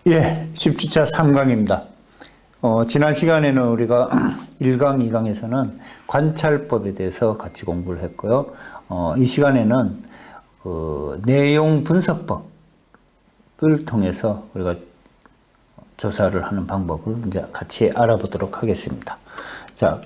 예, 10주차 3강입니다. 지난 시간에는 우리가 1강, 2강에서는 관찰법에 대해서 같이 공부를 했고요. 이 시간에는 내용 분석법을 통해서 우리가 조사를 하는 방법을 이제 같이 알아보도록 하겠습니다. 자,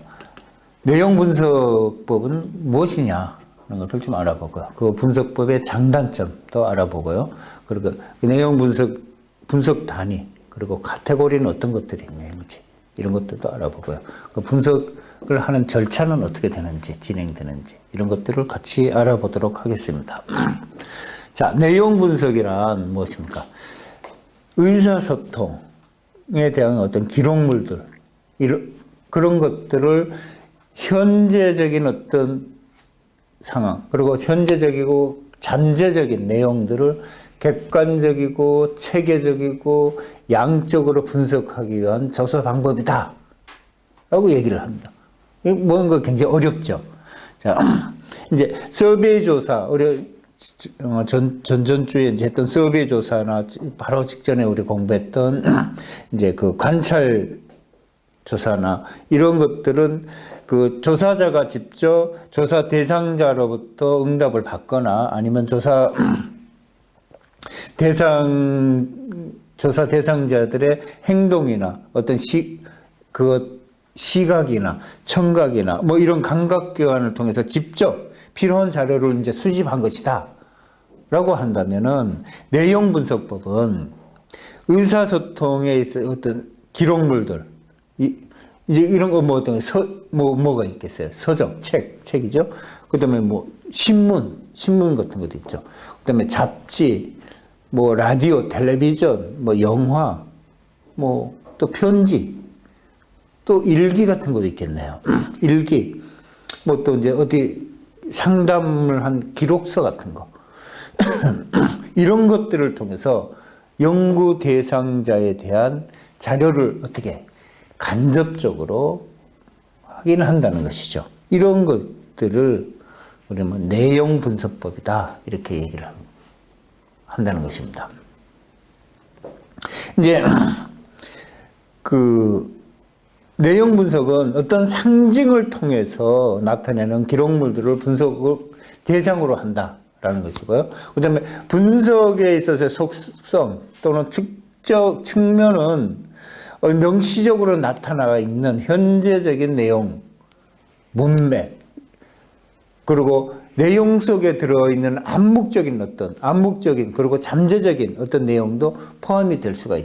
내용 분석법은 무엇이냐 하는 것을 좀 알아보고요. 그 분석법의 장단점도 알아보고요. 그리고 내용 분석 단위, 그리고 카테고리는 어떤 것들이 있는지 이런 것들도 알아보고요. 그 분석을 하는 절차는 어떻게 되는지, 진행되는지 이런 것들을 같이 알아보도록 하겠습니다. 자, 내용 분석이란 무엇입니까? 의사소통에 대한 어떤 기록물들, 그런 것들을 현재적인 어떤 상황, 그리고 현재적이고 잠재적인 내용들을 객관적이고 체계적이고 양적으로 분석하기 위한 조사 방법이다 라고 얘기를 합니다. 뭔가 굉장히 어렵죠. 자, 이제 서베이 조사, 우리 전전주에 이제 했던 서베이 조사나 바로 직전에 우리 공부했던 이제 그 관찰 조사나 이런 것들은 그 조사자가 직접 조사 대상자로부터 응답을 받거나 아니면 조사 대상자들의 행동이나 어떤 시각이나 청각이나 뭐 이런 감각기관을 통해서 직접 필요한 자료를 이제 수집한 것이다 라고 한다면은 내용 분석법은 의사소통에 있어 어떤 기록물들, 이제 이런 거 뭐 어떤 뭐가 있겠어요? 서적, 책이죠. 그 다음에 뭐 신문 같은 것도 있죠. 그 다음에 잡지, 뭐 라디오, 텔레비전, 뭐 영화, 뭐 또 편지, 또 일기 같은 것도 있겠네요. 일기, 뭐 또 이제 어디 상담을 한 기록서 같은 거. 이런 것들을 통해서 연구 대상자에 대한 자료를 어떻게 간접적으로 확인한다는 것이죠. 이런 것들을 우리는 내용 분석법이다 이렇게 얘기를 한다는 것입니다. 이제 그 내용 분석은 어떤 상징을 통해서 나타내는 기록물들을 분석을 대상으로 한다라는 것이고요. 그다음에 분석에 있어서의 속성 또는 특정 측면은 명시적으로 나타나 있는 현재적인 내용, 문맥, 그리고 내용 속에 들어있는 암묵적인 그리고 잠재적인 어떤 내용도 포함이 될 수가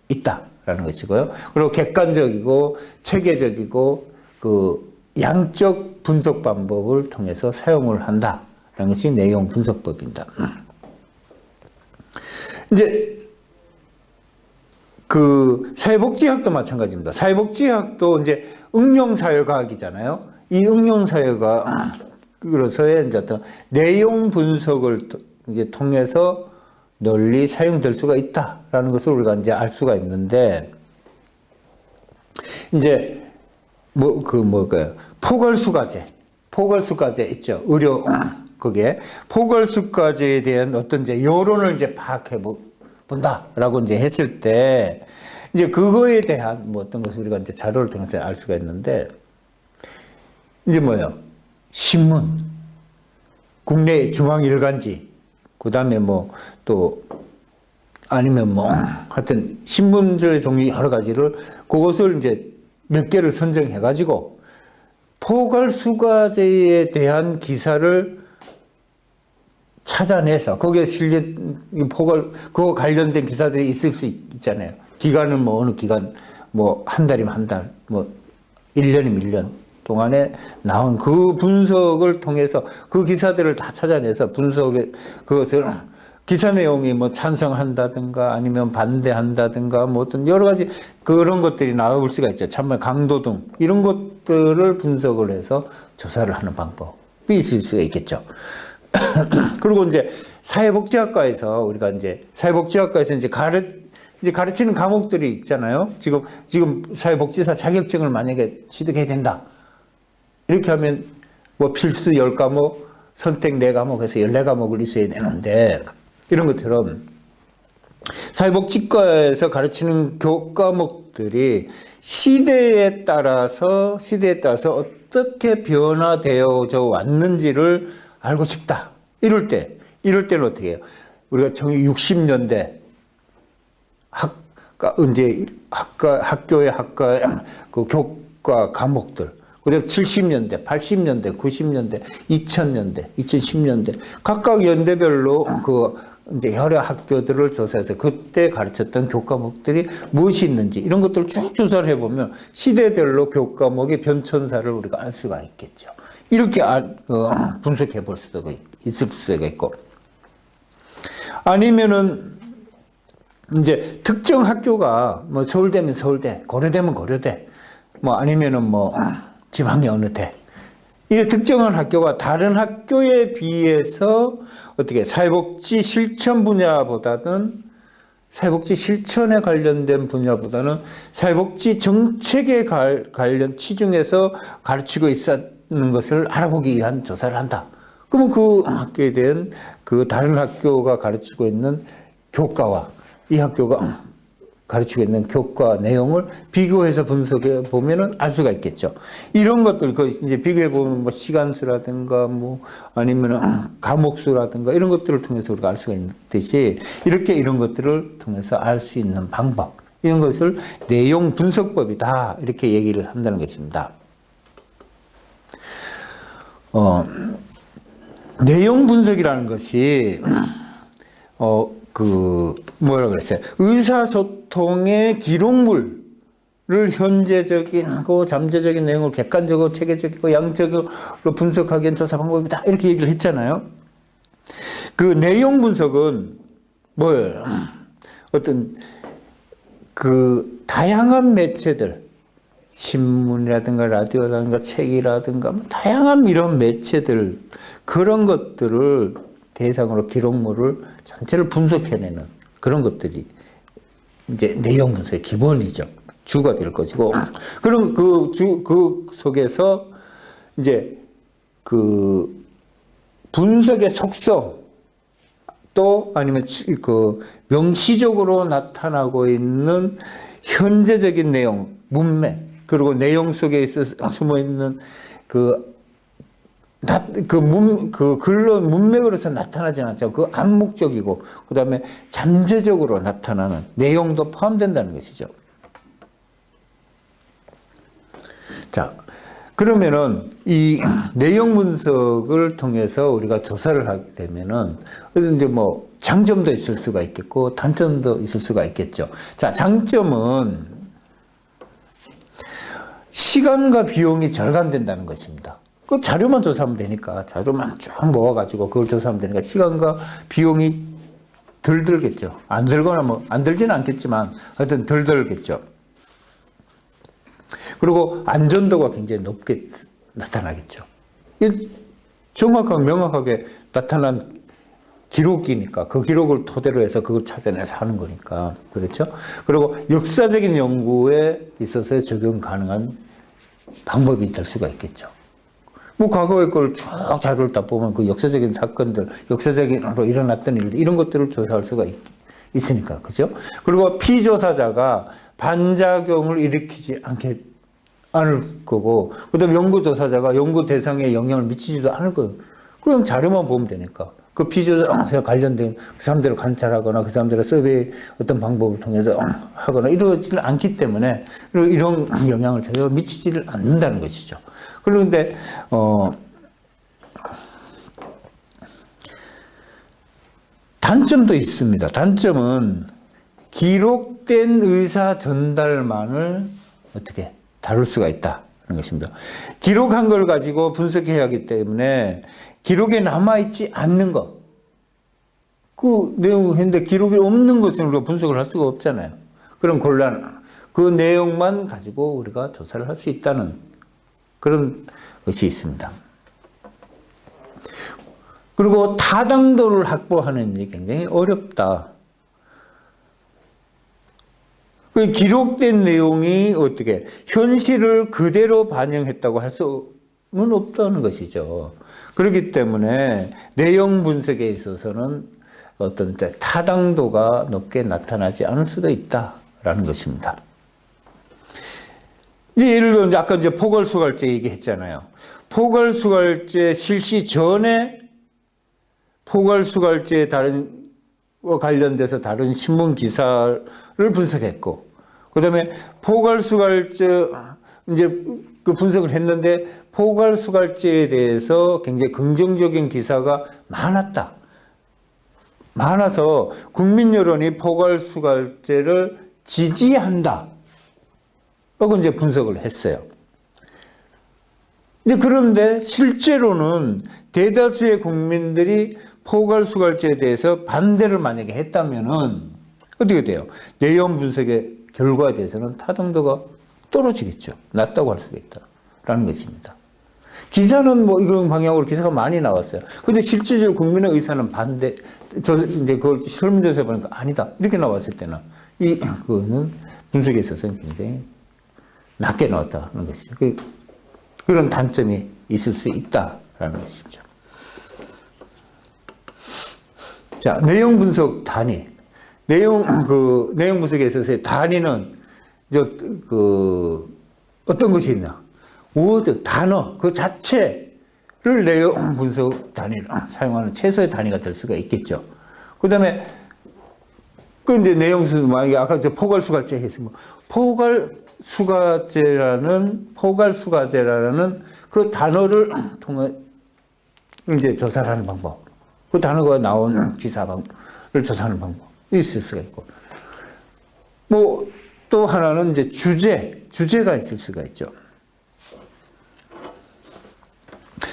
있다라는 것이고요. 그리고 객관적이고 체계적이고 그 양적 분석 방법을 통해서 사용을 한다라는 것이 내용 분석법입니다. 이제 그 사회복지학도 마찬가지입니다. 사회복지학도 이제 응용사회과학이잖아요. 이 응용사회과학으로서의 이제 어떤 내용 분석을 이제 통해서 널리 사용될 수가 있다라는 것을 우리가 이제 알 수가 있는데, 이제 뭘까요? 포괄수과제 있죠. 의료 그게 포괄수과제에 대한 어떤 이제 여론을 이제 파악해 본다라고 이제 했을 때, 이제 그거에 대한 뭐 어떤 것을 우리가 이제 자료를 통해서 알 수가 있는데, 이제 뭐예요? 신문, 국내 중앙일간지, 그 다음에 뭐 또 아니면 뭐 하여튼 신문의 종류 여러 가지를 그것을 이제 몇 개를 선정해 가지고 포괄수과제에 대한 기사를 찾아내서 거기에 실린 그거 관련된 기사들이 있을 수 있잖아요. 기간은 뭐 어느 기간, 뭐 한 달이면 한 달, 뭐 1년이면 1년 동안에 나온 그 분석을 통해서 그 기사들을 다 찾아내서 그것을 기사 내용이 뭐 찬성한다든가 아니면 반대한다든가 뭐 어떤 여러 가지 그런 것들이 나올 수가 있죠. 참말 강도 등 이런 것들을 분석을 해서 조사를 하는 방법이 있을 수가 있겠죠. 그리고 이제 사회복지학과에서 우리가 이제 사회복지학과에서 이제 가르치는 과목들이 있잖아요. 지금 사회복지사 자격증을 만약에 취득해야 된다. 이렇게 하면 뭐 필수 10과목, 선택 4과목 해서 14과목을 있어야 되는데, 이런 것처럼 사회복지과에서 가르치는 교과목들이 시대에 따라서 어떻게 변화되어져 왔는지를 알고 싶다. 이럴 때는 어떻게 해요? 우리가 60년대 학교의 그 교과 과목들, 그다음에 70년대, 80년대, 90년대, 2000년대, 2010년대 각각 연대별로 이제 여러 학교들을 조사해서 그때 가르쳤던 교과목들이 무엇이 있는지 이런 것들을 쭉 조사를 해보면 시대별로 교과목의 변천사를 우리가 알 수가 있겠죠. 이렇게 분석해 볼 수도 있을 수가 있고, 아니면은 이제 특정 학교가 뭐 서울대면 서울대, 고려대면 고려대, 뭐 아니면은 뭐 지방의 어느 대, 이 특정한 학교가 다른 학교에 비해서 어떻게 사회복지 실천 분야보다는 사회복지 실천에 관련된 분야보다는 사회복지 정책에 관련 치중해서 가르치고 있었는 것을 알아보기 위한 조사를 한다. 그러면 그 학교에 대한 그 다른 학교가 가르치고 있는 교과와 이 학교가 가르치고 있는 교과 내용을 비교해서 분석해 보면은 알 수가 있겠죠. 이런 것들, 이제 비교해 보면 뭐 시간수라든가 뭐 아니면 과목수라든가 이런 것들을 통해서 우리가 알 수가 있듯이 이렇게 이런 것들을 통해서 알 수 있는 방법, 이런 것을 내용 분석법이다. 이렇게 얘기를 한다는 것입니다. 내용 분석이라는 것이, 뭐라 그랬어요? 의사소통의 기록물을 현재적이고 잠재적인 내용을 객관적으로, 체계적이고 양적으로 분석하기 위한 조사 방법이다. 이렇게 얘기를 했잖아요. 그 내용 분석은 뭐예요? 어떤 다양한 매체들, 신문이라든가 라디오라든가 책이라든가 다양한 이런 매체들, 그런 것들을 대상으로 기록물을 전체를 분석해내는 그런 것들이 이제 내용 분석의 기본이죠. 주가 될 것이고, 그럼 그 속에서 이제 분석의 속성, 또 아니면 명시적으로 나타나고 있는 현재적인 내용, 문맥, 그리고 내용 속에 숨어 있는 글로 문맥으로서 나타나지 않죠. 암묵적이고, 그 다음에 잠재적으로 나타나는 내용도 포함된다는 것이죠. 자, 그러면은 이 내용 분석을 통해서 우리가 조사를 하게 되면은 이제 뭐 장점도 있을 수가 있겠고 단점도 있을 수가 있겠죠. 자, 장점은 시간과 비용이 절감된다는 것입니다. 그 자료만 조사하면 되니까, 자료만 쭉 모아가지고 그걸 조사하면 되니까 시간과 비용이 덜 들겠죠. 안 들거나 뭐 안 들지는 않겠지만 하여튼 덜 들겠죠. 그리고 안전도가 굉장히 높게 나타나겠죠. 정확하게 명확하게 나타난 기록이니까 그 기록을 토대로 해서 그걸 찾아내서 하는 거니까. 그렇죠? 그리고 역사적인 연구에 있어서 적용 가능한 방법이 될 수가 있겠죠. 뭐 과거의 걸 쭉 자료를 딱 보면 그 역사적인 사건들, 역사적으로 일어났던 일들, 이런 것들을 조사할 수가 있으니까. 그죠? 그리고 피조사자가 반작용을 일으키지 않을 거고, 그 다음에 연구조사자가 연구 대상에 영향을 미치지도 않을 거예요. 그냥 자료만 보면 되니까. 그 피조사에 관련된 그 사람들을 관찰하거나 그 사람들의 서베이 어떤 방법을 통해서 하거나 이러지는 않기 때문에 이런 영향을 전혀 미치지를 않는다는 것이죠. 그런데, 단점도 있습니다. 단점은 기록된 의사 전달만을 어떻게 다룰 수가 있다는 것입니다. 기록한 걸 가지고 분석해야 하기 때문에 기록에 남아있지 않는 것, 그 내용을 했는데 기록이 없는 것은 우리가 분석을 할 수가 없잖아요. 그럼 그 내용만 가지고 우리가 조사를 할 수 있다는 그런 것이 있습니다. 그리고 타당도를 확보하는 일이 굉장히 어렵다. 그 기록된 내용이 어떻게 현실을 그대로 반영했다고 할 수는 없다는 것이죠. 그렇기 때문에 내용 분석에 있어서는 어떤 타당도가 높게 나타나지 않을 수도 있다라는 것입니다. 이제 예를 들어 아까 이제 포괄수갈제 얘기했잖아요. 포괄수갈제 실시 전에 포괄수갈제에 관련돼서 다른 신문 기사를 분석했고, 그다음에 포괄수갈제 이제 그 분석을 했는데 포괄수갈제에 대해서 굉장히 긍정적인 기사가 많아서 국민 여론이 포괄수갈제를 지지한다. 라고 이제 분석을 했어요. 이제 그런데 실제로는 대다수의 국민들이 포괄수갈제에 대해서 반대를 만약에 했다면은 어떻게 돼요? 내용 분석의 결과에 대해서는 타당도가 떨어지겠죠. 낮다고 할 수가 있다라는 것입니다. 기사는 뭐 이런 방향으로 기사가 많이 나왔어요. 근데 실질적으로 국민의 의사는 반대, 이제 그걸 설문조사해 보니까 아니다. 이렇게 나왔을 때는 그거는 분석에 있어서는 굉장히 낮게 나왔다는 것이죠. 그런 단점이 있을 수 있다라는 것이죠. 자, 내용 분석 단위. 내용 분석에 있어서의 단위는 어떤 것이 있나? 워드, 단어, 그 자체를 내용 분석 단위로 사용하는 최소의 단위가 될 수가 있겠죠. 그 다음에, 이제 내용 분석, 만약에 아까 포괄수갈제 했으면, 포괄수가제라는 그 단어를 통해 이제 조사를 하는 방법. 그 단어가 나온 기사를 조사하는 방법이 있을 수가 있고. 또 하나는 이제 주제가 있을 수가 있죠.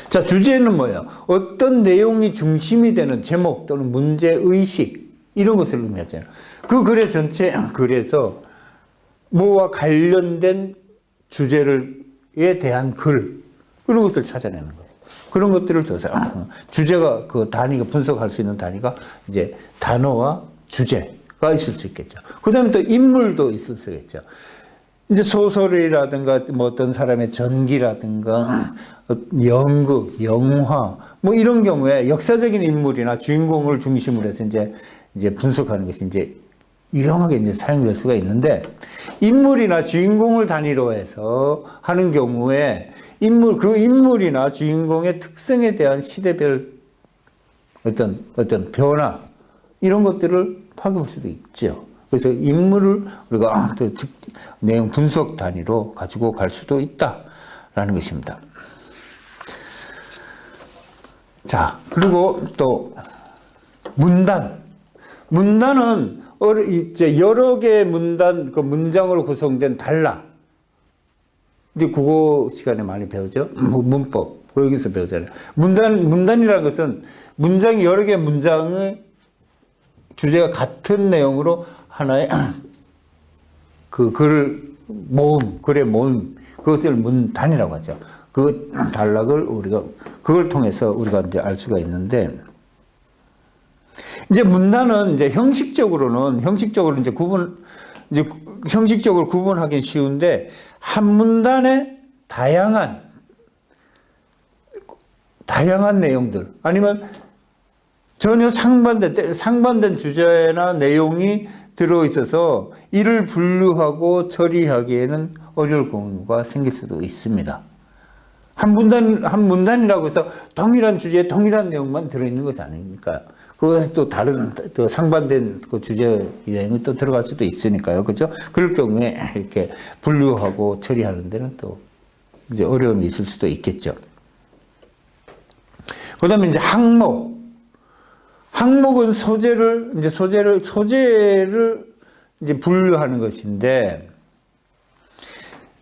자, 주제는 뭐예요? 어떤 내용이 중심이 되는 제목 또는 문제의식, 이런 것을 의미하잖아요. 그 글의 전체 글에서 뭐와 관련된 주제에 대한 글, 그런 것을 찾아내는 거예요. 그런 것들을 주제가 그 단위가 분석할 수 있는 단위가 이제 단어와 주제가 있을 수 있겠죠. 그 다음에 또 인물도 있을 수 있겠죠. 이제 소설이라든가 뭐 어떤 사람의 전기라든가 연극, 영화 뭐 이런 경우에 역사적인 인물이나 주인공을 중심으로 해서 이제 분석하는 것이 이제 유용하게 이제 사용될 수가 있는데, 인물이나 주인공을 단위로 해서 하는 경우에 그 인물이나 주인공의 특성에 대한 시대별 어떤 변화, 이런 것들을 파악해 볼 수도 있죠. 그래서 인물을 우리가 내용 분석 단위로 가지고 갈 수도 있다라는 것입니다. 자, 그리고 또 문단은 이제 여러 개의 그 문장으로 구성된 단락. 이제 국어 시간에 많이 배우죠. 문법. 여기서 배우잖아요. 문단이라는 것은 여러 개의 문장의 주제가 같은 내용으로 하나의 그 글의 모음, 그것을 문단이라고 하죠. 그 단락을 그걸 통해서 우리가 이제 알 수가 있는데, 이제 문단은 이제 형식적으로 구분하기 쉬운데, 한 문단에 다양한 내용들, 아니면 전혀 상반된 주제나 내용이 들어있어서 이를 분류하고 처리하기에는 어려울 경우가 생길 수도 있습니다. 한 문단이라고 해서 동일한 주제에 동일한 내용만 들어있는 것이 아닙니까? 그것에 또 다른, 또 상반된 그 주제 내용이 또 들어갈 수도 있으니까요. 그죠? 그럴 경우에 이렇게 분류하고 처리하는 데는 또 이제 어려움이 있을 수도 있겠죠. 그 다음에 이제 항목은 소재를 이제 분류하는 것인데,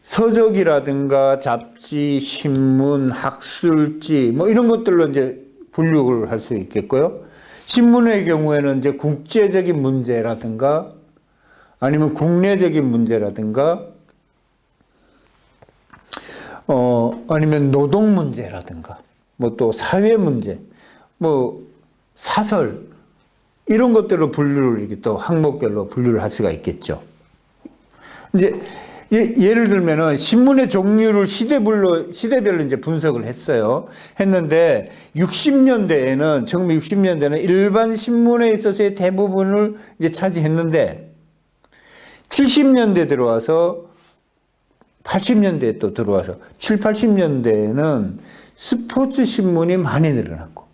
서적이라든가 잡지, 신문, 학술지 뭐 이런 것들로 이제 분류를 할 수 있겠고요. 신문의 경우에는 이제 국제적인 문제라든가 아니면 국내적인 문제라든가 아니면 노동 문제라든가 뭐 또 사회 문제, 뭐 사설 이런 것들로 분류를 이렇게 또 항목별로 분류를 할 수가 있겠죠. 이제 예를 들면은 신문의 종류를 시대별로 이제 분석을 했는데 60년대에는 1960년대는 일반 신문에 있어서의 대부분을 이제 차지했는데 70년대 들어와서 80년대에 또 들어와서 7, 80년대에는 스포츠 신문이 많이 늘어났고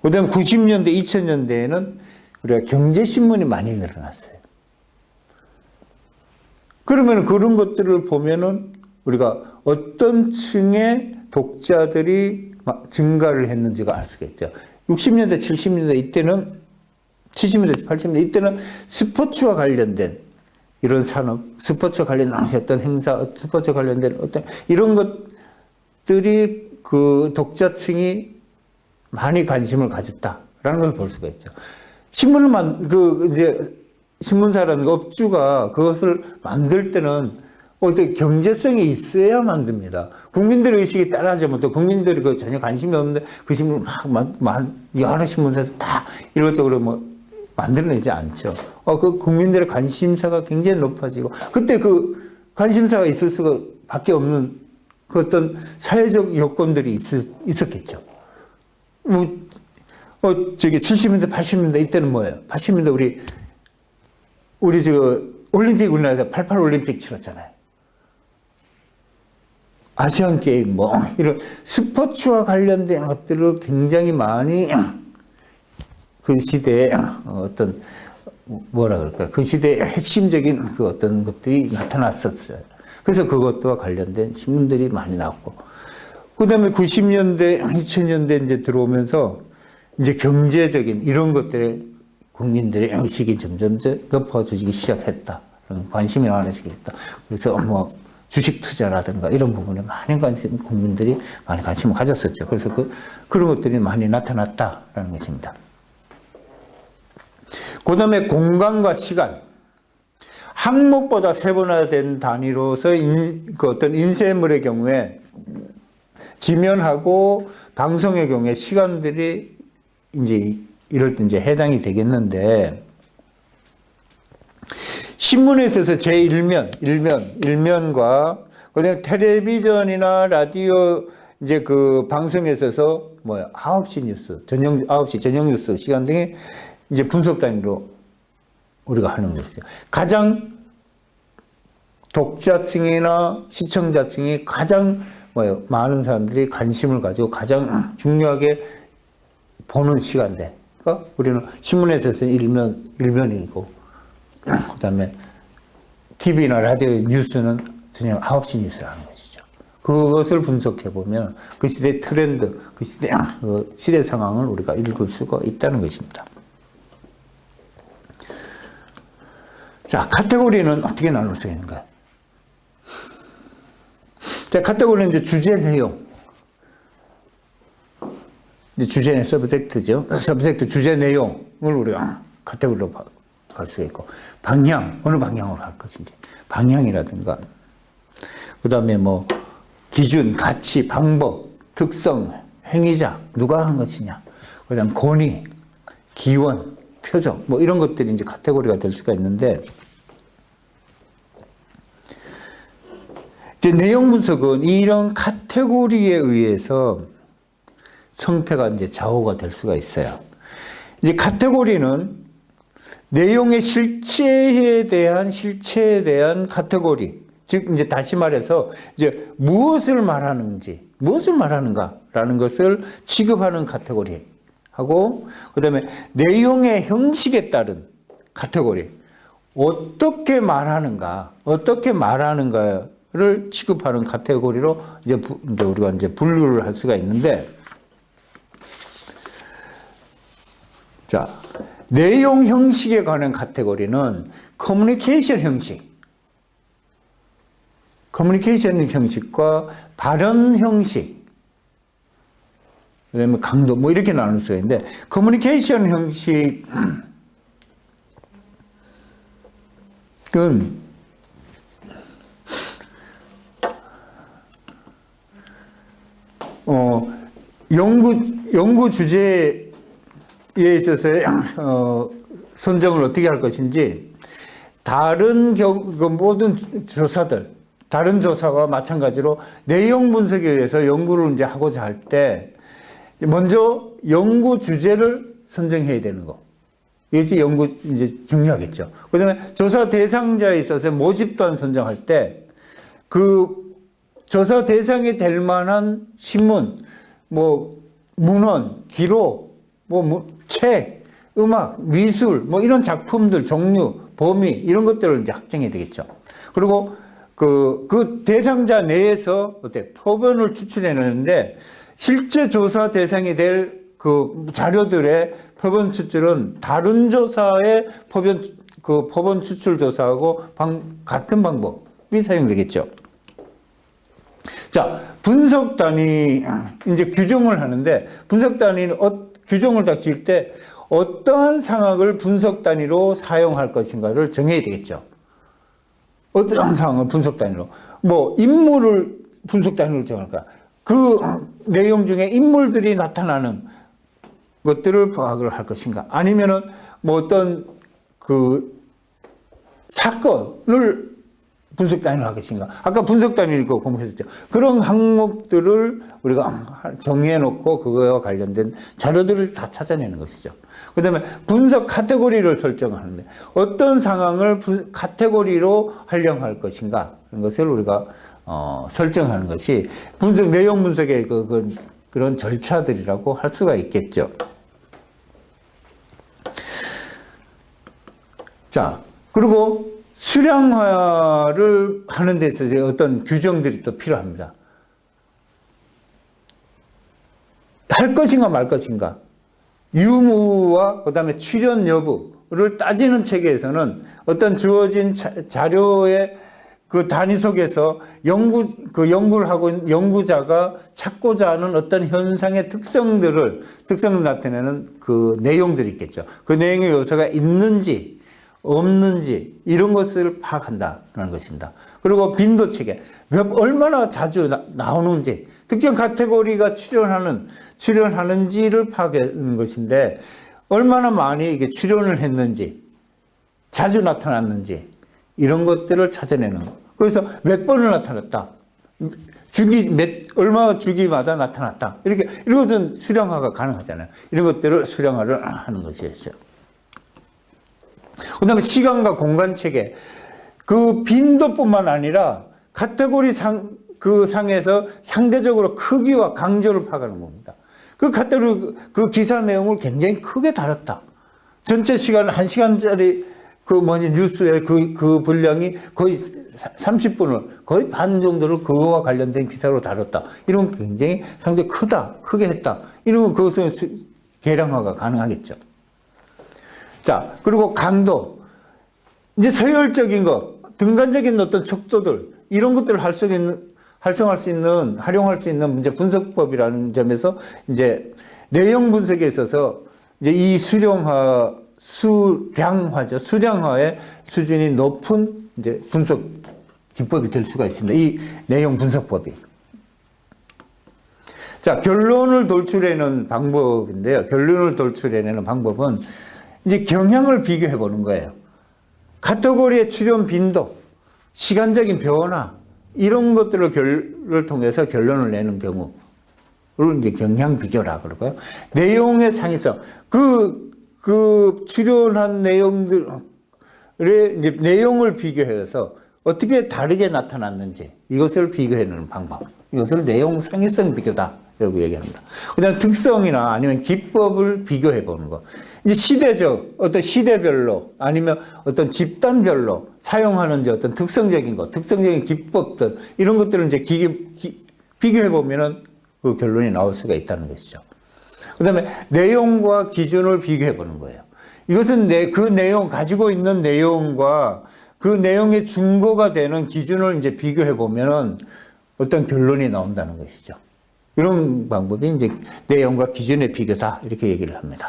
그다음에 90년대, 2000년대에는 우리가 경제 신문이 많이 늘어났어요. 그러면 그런 것들을 보면은 우리가 어떤 층의 독자들이 증가를 했는지가 알 수가 있죠. 60년대, 70년대 이때는 70년대, 80년대 이때는 스포츠와 관련된 이런 산업, 스포츠와 관련된 어떤 행사, 스포츠와 관련된 어떤 이런 것들이 그 독자층이 많이 관심을 가졌다라는 걸 볼 수가 있죠. 이제 신문사라는 업주가 그것을 만들 때는 어떤 경제성이 있어야 만듭니다. 국민들의 의식이 따라하자면 또 국민들이 그 전혀 관심이 없는데 그 신문을 여러 신문사에서 다 이것저것 만들어내지 않죠. 그 국민들의 관심사가 굉장히 높아지고 그때 그 관심사가 있을 수밖에 없는 그 어떤 사회적 요건들이 있었겠죠. 70년대, 80년대 이때는 뭐예요? 80년대 우리 올림픽 우리나라에서 88 올림픽 치렀잖아요. 아시안 게임 이런 스포츠와 관련된 것들을 굉장히 많이 그 시대에 어떤 뭐라 그럴까 그 시대의 핵심적인 그 어떤 것들이 나타났었어요. 그래서 그것과 관련된 신문들이 많이 나왔고 그다음에 90년대, 2000년대 이제 들어오면서 이제 경제적인 이런 것들에 국민들의 의식이 점점 높아지기 시작했다. 관심이 많아지게 됐다. 그래서 주식 투자라든가 이런 부분에 국민들이 많이 관심을 가졌었죠. 그래서 그런 것들이 많이 나타났다라는 것입니다. 그 다음에 공간과 시간. 항목보다 세분화된 단위로서 그 어떤 인쇄물의 경우에 지면하고 방송의 경우에 시간들이 이제 이럴 때 이제 해당이 되겠는데 신문에 있어서 일면과 그다음에 텔레비전이나 라디오 이제 그 방송에 있어서 9시 뉴스, 9시 저녁 뉴스 시간 등의 이제 분석 단위로 우리가 하는 것이죠. 가장 독자층이나 시청자층이 가장 많은 사람들이 관심을 가지고 가장 중요하게 보는 시간대. 그러니까 우리는 신문에서는 일면이고, 그 다음에 TV나 라디오 뉴스는 저녁 9시 뉴스라는 것이죠. 그것을 분석해보면 그 시대의 트렌드, 그 시대 상황을 우리가 읽을 수가 있다는 것입니다. 자, 카테고리는 어떻게 나눌 수 있는가요? 자, 카테고리는 이제 주제 내용. 이제 주제는 서브젝트죠. 서브젝트 주제 내용을 우리가 카테고리로 갈 수가 있고, 방향, 어느 방향으로 갈 것인지, 방향이라든가, 그 다음에 기준, 가치, 방법, 특성, 행위자, 누가 한 것이냐, 그 다음 권위, 기원, 표정, 이런 것들이 이제 카테고리가 될 수가 있는데, 이제 내용 분석은 이런 카테고리에 의해서 성패가 이제 좌우가 될 수가 있어요. 이제 카테고리는 내용의 실체에 대한 카테고리. 즉, 이제 다시 말해서, 이제 무엇을 말하는가라는 것을 취급하는 카테고리 하고, 그 다음에 내용의 형식에 따른 카테고리. 어떻게 말하는가를 취급하는 카테고리로 이제 우리가 이제 분류를 할 수가 있는데, 자, 내용 형식에 관한 카테고리는 커뮤니케이션 형식과 발언 형식, 그다음에 강도 이렇게 나눌 수가 있는데 커뮤니케이션 형식은 연구 주제에 있어서 선정을 어떻게 할 것인지 다른 그 모든 조사들, 다른 조사와 마찬가지로 내용 분석에 의해서 연구를 이제 하고자 할 때 먼저 연구 주제를 선정해야 되는 거. 이것이 연구 이제 중요하겠죠. 그다음에 조사 대상자에 있어서 모집 또한 선정할 때 그 조사 대상이 될 만한 신문, 뭐 문헌, 기록, 책, 음악, 미술, 뭐 이런 작품들 종류, 범위 이런 것들을 이제 확정해야 되겠죠. 그리고 그 대상자 내에서 표본을 추출해내는데 실제 조사 대상이 될 그 자료들의 표본 추출은 다른 조사의 표본 추출 조사하고 같은 방법이 사용되겠죠. 자, 분석 단위 이제 규정을 하는데 분석 단위는 규정을 딱 지을 때 어떠한 상황을 분석 단위로 사용할 것인가를 정해야 되겠죠. 어떤 상황을 분석 단위로 뭐 인물을 분석 단위로 정할까? 그 내용 중에 인물들이 나타나는 것들을 파악을 할 것인가? 아니면은 뭐 어떤 그 사건을 분석 단위로 할 것인가? 아까 분석 단위 그 공부했었죠. 그런 항목들을 우리가 정해 놓고 그거와 관련된 자료들을 다 찾아내는 것이죠. 그다음에 분석 카테고리를 설정하는데 어떤 상황을 카테고리로 활용할 것인가? 그런 것을 우리가 설정하는 것이 내용 분석의 그런 절차들이라고 할 수가 있겠죠. 자, 그리고 수량화를 하는 데 있어서 어떤 규정들이 또 필요합니다. 할 것인가 말 것인가, 유무와 그다음에 출연 여부를 따지는 체계에서는 어떤 주어진 자료의 그 단위 속에서 연구를 하고 있는 연구자가 찾고자 하는 어떤 현상의 특성을 나타내는 그 내용들이 있겠죠. 그 내용의 요소가 있는지 없는지 이런 것을 파악한다는 것입니다. 그리고 빈도 체계, 얼마나 자주 나오는지, 특정 카테고리가 출연하는지를 파악하는 것인데 얼마나 많이 이게 출연을 했는지, 자주 나타났는지 이런 것들을 찾아내는 거. 그래서 몇 번을 나타났다, 얼마 주기마다 나타났다, 이런 것은 수량화가 가능하잖아요. 이런 것들을 수량화를 하는 것이죠. 그 다음에 시간과 공간 체계, 그 빈도뿐만 아니라 카테고리 상에서 상대적으로 크기와 강조를 파악하는 겁니다. 그 카테고리, 그 기사 내용을 굉장히 크게 다뤘다. 전체 시간 1시간짜리 뉴스의 그 분량이 거의 30분을, 거의 반 정도를 그거와 관련된 기사로 다뤘다. 이런 거 굉장히 상당히 크게 했다. 이런 그것은 계량화가 가능하겠죠. 자, 그리고 강도. 이제 서열적인 것, 등간적인 어떤 척도들, 이런 것들을 활용할 수 있는 문제 분석법이라는 점에서 이제 내용 분석에 있어서 이제 이 수량화의 수준이 높은 이제 분석 기법이 될 수가 있습니다. 이 내용 분석법이. 자, 결론을 도출해내는 방법인데요. 결론을 도출해내는 방법은 이제 경향을 비교해 보는 거예요. 카테고리의 출연 빈도, 시간적인 변화, 이런 것들을 통해서 결론을 내는 경우를 이제 경향 비교라 그러고요. 내용의 상위성, 그 출연한 내용들의 이제 내용을 비교해서 어떻게 다르게 나타났는지 이것을 비교해내는 방법. 이것을 내용 상위성 비교다. 라고 얘기합니다. 그 다음에 특성이나 아니면 기법을 비교해 보는 거. 이제 어떤 시대별로 아니면 어떤 집단별로 사용하는 어떤 특성적인 기법들, 이런 것들을 이제 비교해 보면은 그 결론이 나올 수가 있다는 것이죠. 그 다음에 내용과 기준을 비교해 보는 거예요. 이것은 그 내용, 가지고 있는 내용과 그 내용의 준거가 되는 기준을 이제 비교해 보면은 어떤 결론이 나온다는 것이죠. 이런 방법이 이제 내용과 기준의 비교다, 이렇게 얘기를 합니다.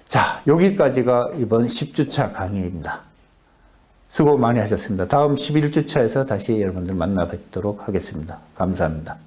자, 여기까지가 이번 10주차 강의입니다. 수고 많이 하셨습니다. 다음 11주차에서 다시 여러분들 만나 뵙도록 하겠습니다. 감사합니다.